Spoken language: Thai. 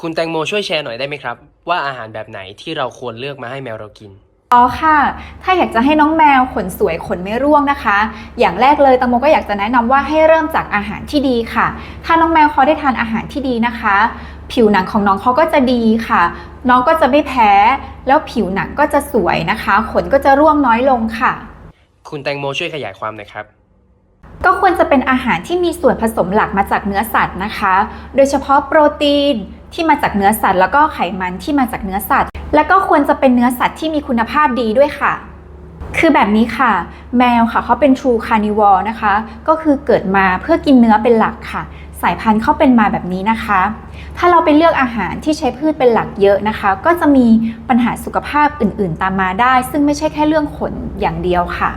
คุณแตงโมช่วยแชร์หน่อยได้ไหมครับว่าอาหารแบบไหนที่เราควรเลือกมาให้แมวเรากินอ๋อค่ะ ถ้าอยากจะให้น้องแมวขนสวยขนไม่ร่วงนะคะ อย่างแรกเลยตังโมก็อยากจะแนะนำว่าให้เริ่มจากอาหารที่ดีค่ะ ถ้าน้องแมวเขาได้ทานอาหารที่ดีนะคะ ผิวหนังของน้องเขาก็จะดีค่ะ น้องก็จะไม่แพ้ แล้วผิวหนังก็จะสวยนะคะ ขนก็จะร่วงน้อยลงค่ะ คุณแตงโมช่วยขยายความหน่อยครับก็ควรจะเป็นอาหารที่มีส่วนผสมหลักมาจากเนื้อสัตว์นะคะ โดยเฉพาะโปรตีนที่มาจากเนื้อสัตว์แล้วก็ไขมันที่มาจากเนื้อสัตว์ และก็ควรจะเป็นเนื้อสัตว์ที่มีคุณภาพดีด้วยค่ะ คือแบบนี้ค่ะ แมวค่ะเขาเป็น True Carnivore นะคะ ก็คือเกิดมาเพื่อกินเนื้อเป็นหลักค่ะ สายพันธุ์เขาเป็นมาแบบนี้นะคะ ถ้าเราไปเลือกอาหารที่ใช้พืชเป็นหลักเยอะนะคะ ก็จะมีปัญหาสุขภาพอื่นๆตามมาได้ ซึ่งไม่ใช่แค่เรื่องขนอย่างเดียวค่ะ